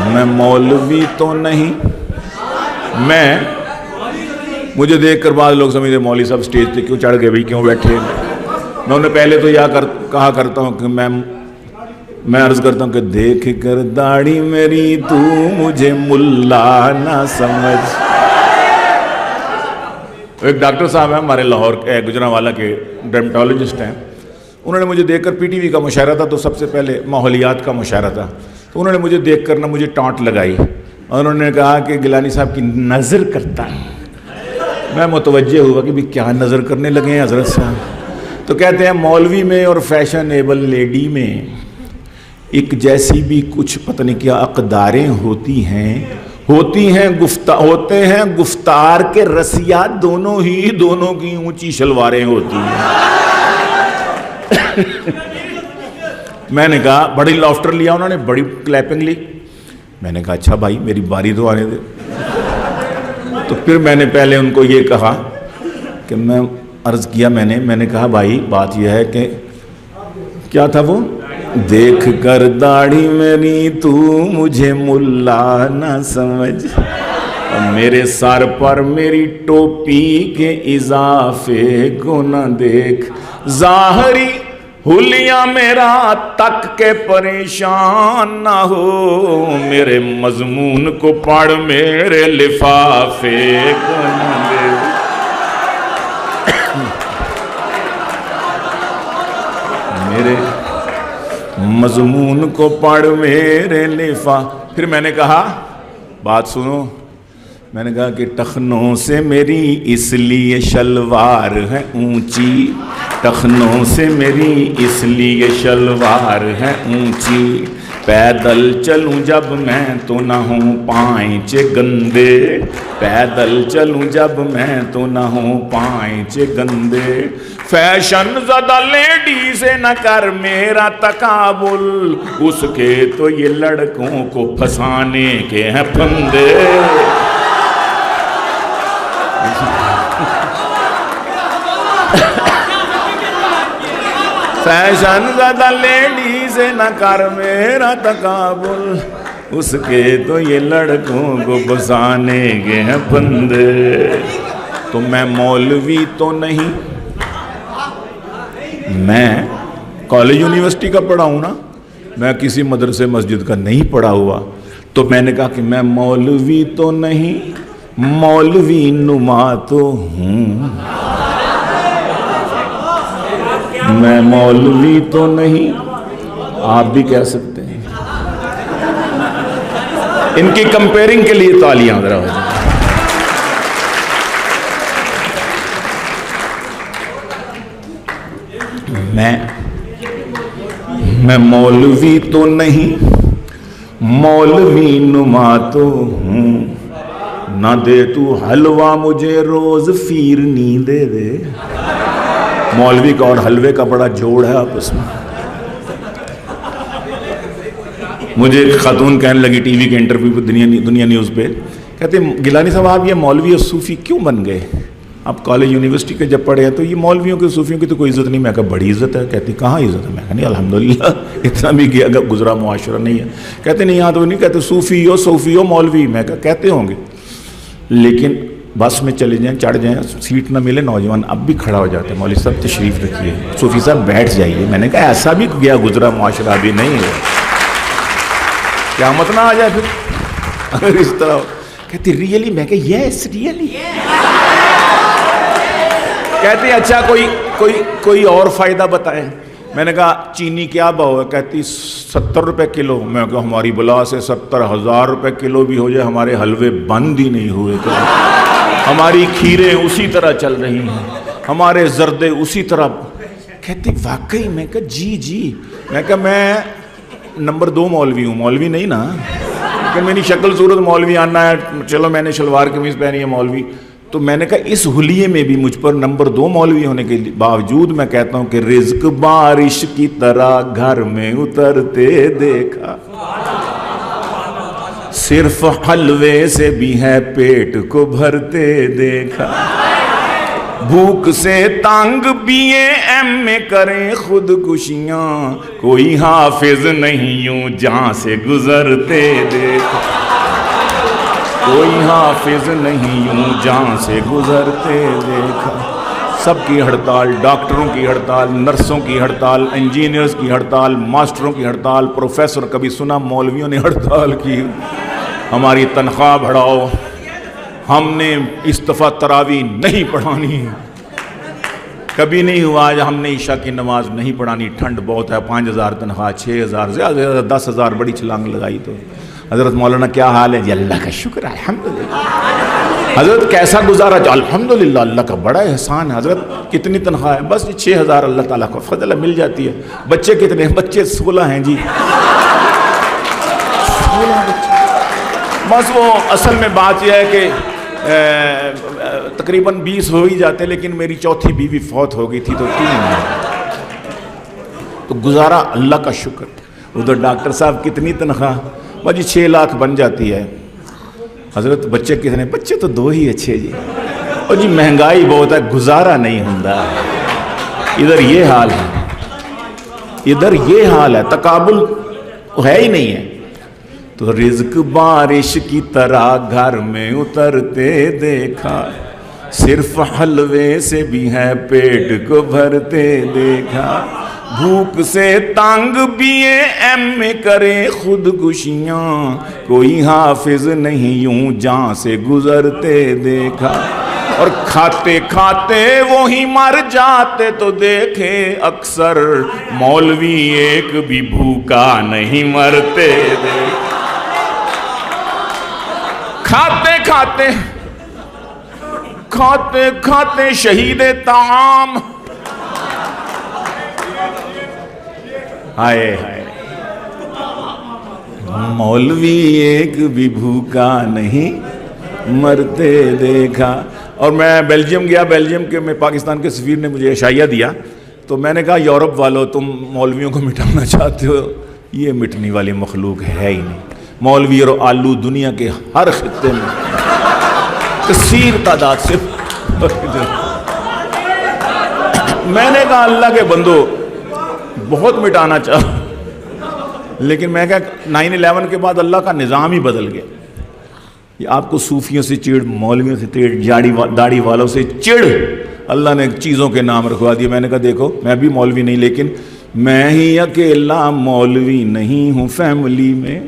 میں مولوی تو نہیں. مجھے دیکھ کر بعض لوگ سمجھتے مولوی صاحب سٹیج پہ کیوں چڑھ گئے بھائی, کیوں بیٹھے. میں انہیں پہلے تو کہا کرتا ہوں کہ میں عرض کرتا ہوں کہ دیکھ کر داڑھی میری تو مجھے ملا نہ سمجھ. ایک ڈاکٹر صاحب ہیں ہمارے لاہور کے, گجرانوالہ کے ڈرمیٹالوجسٹ ہیں. انہوں نے مجھے دیکھ کر پی ٹی وی کا مشاہرہ تھا تو سب سے پہلے ماحولیات کا مشاہرہ تھا, تو انہوں نے مجھے دیکھ کر مجھے ٹانٹ لگائی اور انہوں نے کہا کہ گیلانی صاحب کی نظر کرتا ہے. میں متوجہ ہوا کہ بھی کیا نظر کرنے لگے ہیں حضرت صاحب. تو کہتے ہیں مولوی میں اور فیشنیبل لیڈی میں ایک جیسی بھی کچھ پتہ نہیں کیا اقداریں ہوتے ہیں گفتار کے رسیات دونوں کی اونچی شلواریں ہوتی ہیں. میں نے کہا بڑی لافٹر لیا, انہوں نے بڑی کلیپنگ لی. میں نے کہا اچھا بھائی میری باری تو آنے دے. تو پھر میں نے پہلے ان کو یہ کہا کہ میں عرض کیا, میں نے کہا بھائی بات یہ ہے کہ کیا تھا وہ, دیکھ کر داڑھی میری تو مجھے ملا نہ سمجھ, میرے سر پر میری ٹوپی کے اضافے کو نہ دیکھ, ظاہری حلیہ میرا تک کے پریشان نہ ہو, میرے مضمون کو پڑھ میرے لفافے کو نہ دیکھ. میرے مضمون کو پڑھ میرے پھر میں نے کہا بات سنو, میں نے کہا کہ ٹخنوں سے میری اس لیے شلوار ہے اونچی, ٹخنوں سے میری اس لیے شلوار ہے اونچی, پیدل چلوں جب میں تو نہ ہوں پائنچے گندے, پیدل چلوں جب میں تو نہ ہوں پائنچے گندے, فیشن زدہ لیڈی سے نہ کر میرا تقابل, اس کے تو یہ لڑکوں کو پھنسانے کے ہیں پھندے. فیشن زدہ لیڈی سے نہ کر میرا تقابل, اس کے تو یہ لڑکوں کو پھنسانے کے ہیں پھندے. تو میں مولوی تو نہیں, میں کالج یونیورسٹی کا پڑھا ہوں نا, میں کسی مدرسے مسجد کا نہیں پڑھا ہوا. تو میں نے کہا کہ میں مولوی تو نہیں, مولوی نما تو ہوں. میں مولوی تو نہیں, آپ بھی کہہ سکتے ہیں. ان کی کمپیرنگ کے لیے تالیاں ذرا ہو جائیں. میں مولوی تو نہیں, مولوی نما تو ہوں. نہ دے تو حلوہ مجھے روز فیرنی دے دے. مولوی کا اور حلوے کا بڑا جوڑ ہے آپس میں. مجھے ایک خاتون کہنے لگی ٹی وی کے انٹرویو پہ, دنیا نیوز پہ, کہتے گیلانی صاحب آپ یہ مولوی اور صوفی کیوں بن گئے؟ آپ کالج یونیورسٹی کے جب پڑھے ہیں تو یہ مولویوں کے صوفیوں کی تو کوئی عزت نہیں. میں کہا بڑی عزت ہے. کہتی کہاں عزت ہے؟ میں کہا نہیں الحمدللہ اتنا بھی کیا گزرا معاشرہ نہیں ہے. کہتے نہیں یہاں تو نہیں کہتے صوفی ہو صوفی ہو مولوی. میں کہا کہتے ہوں گے, لیکن بس میں چلے جائیں چڑھ جائیں سیٹ نہ ملے, نوجوان اب بھی کھڑا ہو جاتے ہیں مولوی صاحب تشریف رکھیے, صوفی صاحب بیٹھ جائیے. میں نے کہا ایسا بھی گیا گزرا معاشرہ ابھی نہیں ہے, قیامت نہ آ جائے پھر اگر اس طرح. کہتی ریئلی؟ میں کہ یس ریئلی. کہتی اچھا کوئی اور فائدہ بتائیں. میں نے کہا چینی کیا بھاؤ ہے؟ کہتی 70 روپے کلو. میں کہا ہماری بلا سے 70,000 روپے کلو بھی ہو جائے ہمارے حلوے بند ہی نہیں ہوئے. ہماری کھیریں اسی طرح چل رہی ہیں, ہمارے زردے اسی طرح. کہتی واقعی؟ میں کہا جی. میں کہا میں نمبر 2 مولوی ہوں, مولوی نہیں نا, کہ میری شکل صورت مولوی آنا ہے. چلو میں نے شلوار قمیض پہنی ہے مولوی. تو میں نے کہا اس حلیے میں بھی مجھ پر نمبر 2 مولوی ہونے کے باوجود میں کہتا ہوں کہ رزق بارش کی طرح گھر میں اترتے دیکھا, صرف حلوے سے بھی ہے پیٹ کو بھرتے دیکھا. بھوک سے تانگ بیے ایم میں کریں خودکشیاں، کوئی حافظ نہیں یوں جہاں سے گزرتے دیکھا، کوئی حافظ نہیں یوں جہاں سے گزرتے دیکھا۔ سب کی ہڑتال، ڈاکٹروں کی ہڑتال، نرسوں کی ہڑتال، انجینئرز کی ہڑتال، ماسٹروں کی ہڑتال، پروفیسر، کبھی سنا مولویوں نے ہڑتال کی، ہماری تنخواہ بڑھاؤ، ہم نے اس دفعہ تراویح نہیں پڑھانی، کبھی نہیں ہوا آج ہم نے عشاء کی نماز نہیں پڑھانی، ٹھنڈ بہت ہے، 5,000 تنخواہ، 6,000، زیادہ سے زیادہ 10,000، بڑی چھلانگ لگائی۔ تو حضرت مولانا کیا حال ہے جی؟ اللہ کا شکر ہے الحمدللہ۔ حضرت کیسا گزارا جی؟ الحمدللہ اللہ کا بڑا احسان ہے۔ حضرت کتنی تنخواہ ہے؟ بس 6,000 اللہ تعالیٰ کو فضل ہے، مل جاتی ہے۔ بچے کتنے ہیں؟ بچے 16 ہیں جی، 16 بچے۔ بس وہ اصل میں بات یہ ہے کہ تقریباً 20 ہو ہی جاتے، لیکن میری چوتھی بیوی فوت ہو گئی تھی تو 3 ہیں، تو گزارا اللہ کا شکر۔ ادھر ڈاکٹر صاحب کتنی تنخواہ؟ بس جی 6 لاکھ بن جاتی ہے۔ حضرت بچے کتنے؟ بچے تو 2 ہی اچھے جی۔ اور جی مہنگائی بہت ہے، گزارا نہیں ہوتا، ادھر یہ حال ہے، ادھر یہ حال ہے، تقابل ہے ہی نہیں ہے۔ تو رزق بارش کی طرح گھر میں اترتے دیکھا، صرف حلوے سے بھی ہے پیٹ کو بھرتے دیکھا، بھوک سے تانگ بیے ایم میں کرے خودکشیاں، کوئی حافظ نہیں یوں جہاں سے گزرتے دیکھا، اور کھاتے کھاتے وہی مر جاتے تو دیکھے اکثر، مولوی ایک بھی بھوکا نہیں مرتے دیکھا۔ کھاتے کھاتے کھاتے کھاتے شہید طعام، ہائے ہائے، مولوی ایک بھی بھوکا نہیں مرتے دیکھا۔ اور میں بیلجیم گیا، بیلجیم کے میں پاکستان کے سفیر نے مجھے عشائیہ دیا، تو میں نے کہا یورپ والوں تم مولویوں کو مٹانا چاہتے ہو، یہ مٹنے والی مخلوق ہے ہی نہیں۔ مولوی اور آلو دنیا کے ہر خطے میں کثیر تعداد سے، میں نے کہا اللہ کے بندو بہت مٹانا چاہا، لیکن میں کہا 9/11 کے بعد اللہ کا نظام ہی بدل گیا۔ یہ آپ کو صوفیوں سے چڑ، مولویوں سے چڑ، داڑھی والوں سے چڑ، اللہ نے چیزوں کے نام رکھوا دیے۔ میں نے کہا دیکھو میں بھی مولوی نہیں، لیکن میں ہی اکیلا مولوی نہیں ہوں فیملی میں،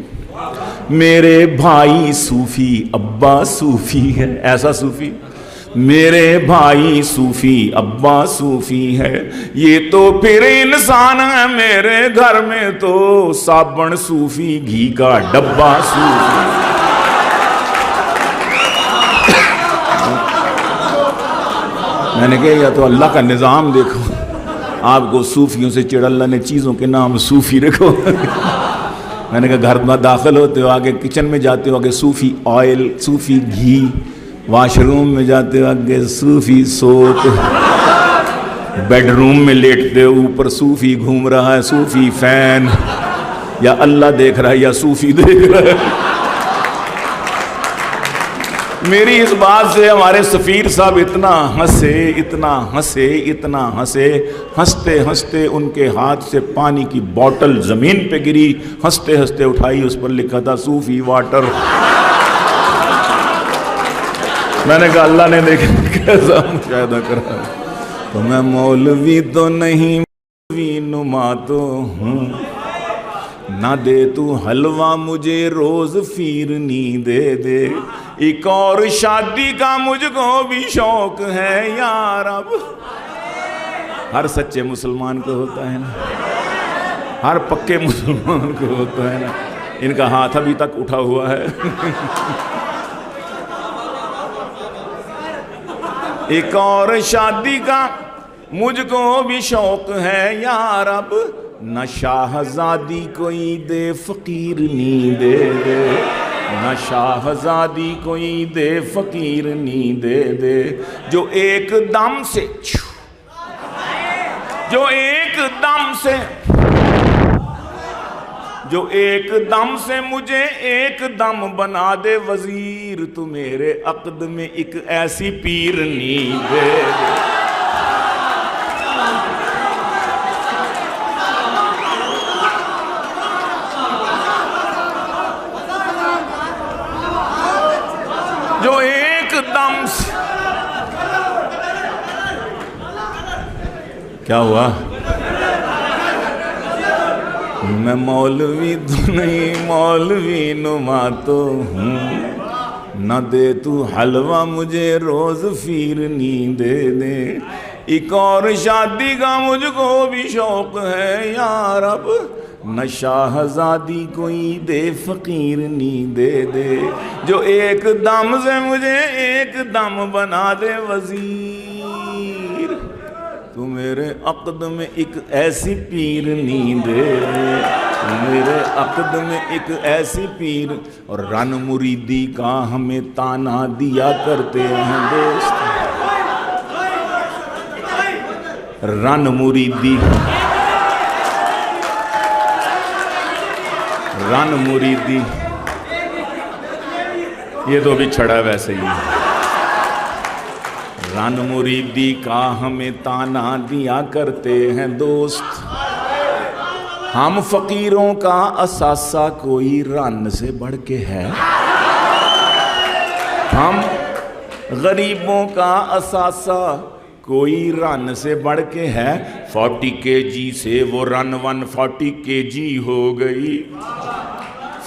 میرے بھائی صوفی، ابا صوفی ہے، ایسا صوفی، میرے بھائی صوفی، ابا صوفی ہے، یہ تو پھر انسان ہے، میرے گھر میں تو صابن صوفی، گھی کا ڈبہ صوفی۔ میں نے کہا یا تو اللہ کا نظام دیکھو، آپ کو صوفیوں سے چڑھ، اللہ نے چیزوں کے نام صوفی رکھو۔ میں نے کہا گھر میں داخل ہوتے ہو آگے کچن میں جاتے ہو آگے صوفی آئل، صوفی گھی، واش روم میں جاتے ہو آگے صوفی سوپ، بیڈ روم میں لیٹتے ہو اوپر صوفی گھوم رہا ہے، صوفی فین، یا اللہ دیکھ رہا ہے یا صوفی دیکھ رہا ہے۔ میری اس بات سے ہمارے سفیر صاحب اتنا ہنسے، اتنا ہنسے، اتنا ہنسے، ہنستے ہنستے ان کے ہاتھ سے پانی کی بوٹل زمین پہ گری، ہنستے ہنستے اٹھائی، اس پر لکھا تھا صوفی واٹر۔ میں نے کہا اللہ نے دیکھا کیسا مشاہدہ کرا، تو میں مولوی تو نہیں، مولوی نما تو ہوں، نہ دے تو حلوہ مجھے روز فیرنی دے دے، ایک اور شادی کا مجھ کو بھی شوق ہے یا رب۔ ہر سچے مسلمان کو ہوتا ہے نا، ہر پکے مسلمان کو ہوتا ہے نا۔ ان کا ہاتھ ابھی تک اٹھا ہوا ہے۔ ایک اور شادی کا مجھ کو بھی شوق ہے یا رب، نہ شاہزادی کوئی دے فقیر نی دے دے، نہ شاہزادی کوئی دے فقیر نی دے دے، جو ایک دم سے، جو ایک دم سے، جو ایک دم سے مجھے ایک دم بنا دے وزیر، تو میرے عقد میں ایک ایسی پیرنی دے دے۔ جو ایک دم سے، کیا ہوا؟ میں مولوی تو نہیں، مولوی نما تو ہوں، نہ دے تو حلوہ مجھے روز فیرنی دے دے۔ ایک اور شادی کا مجھ کو بھی شوق ہے یا رب، نہ شاہزادی کوئی دے فقیرنی دے دے۔ جو ایک دم سے مجھے ایک دم بنا دے وزیر، تو میرے عقد میں ایک ایسی پیرنی دے دے، میرے عقد میں ایک ایسی پیر۔ اور رن مریدی کا ہمیں تانا دیا کرتے ہیں دوست، رن مریدی، رن مریدی، یہ تو بھی چھڑا ویسے ہی ہے۔ رن مریدی کا ہمیں تانا دیا کرتے ہیں دوست، ہم فقیروں کا اثاثہ کوئی رن سے بڑھ کے ہے، ہم غریبوں کا اثاثہ کوئی رن سے بڑھ کے ہے۔ 40 kg سے وہ رن 140 kg ہو گئی،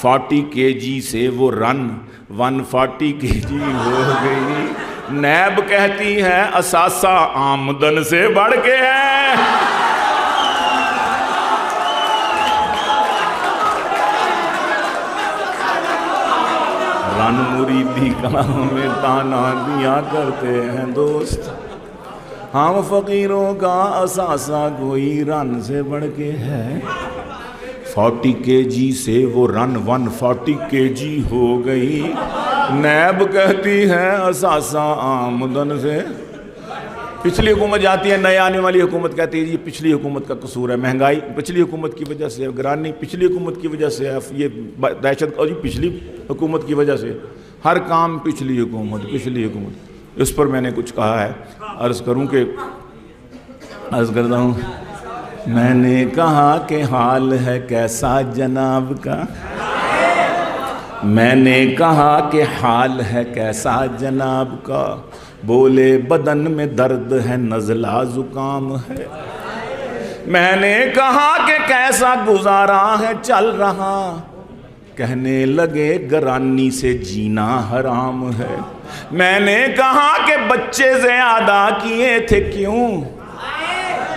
40 kg سے وہ رن 140 kg ہو گئی۔ نیب کہتی ہے اثاثہ آمدن سے بڑھ کے ہے، رن مریدی کا ہمیں تانا دیا کرتے ہیں دوست، ہم فقیروں کا اثاثہ کوئی رن سے بڑھ کے ہے۔ 40 kg سے وہ رن 140 kg ہو گئی، نیب کہتی ہے اثاثہ آمدن سے۔ پچھلی حکومت جاتی ہے، نئے آنے والی حکومت کہتی ہے یہ پچھلی حکومت کا قصور ہے، مہنگائی پچھلی حکومت کی وجہ سے، گرانی پچھلی حکومت کی وجہ سے، یہ دہشت گردی پچھلی حکومت کی وجہ سے، ہر کام پچھلی حکومت، پچھلی حکومت۔ اس پر میں نے کچھ کہا ہے، عرض کرتا ہوں، میں نے کہا کہ حال ہے کیسا جناب کا، میں نے کہا کہ حال ہے کیسا جناب کا، بولے بدن میں درد ہے نزلہ زکام ہے۔ میں نے کہا کہ کیسا گزارا ہے چل رہا، کہنے لگے گرانی سے جینا حرام ہے۔ میں نے کہا کہ بچے زیادہ کیے تھے کیوں،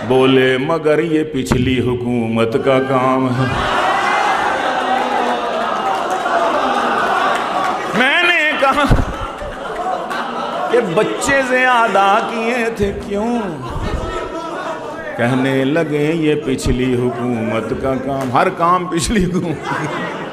بولے مگر یہ پچھلی حکومت کا کام ہے۔ میں نے کہا کہ بچے زیادہ کیے تھے کیوں، کہنے لگے یہ پچھلی حکومت کا کام، ہر کام پچھلی حکومت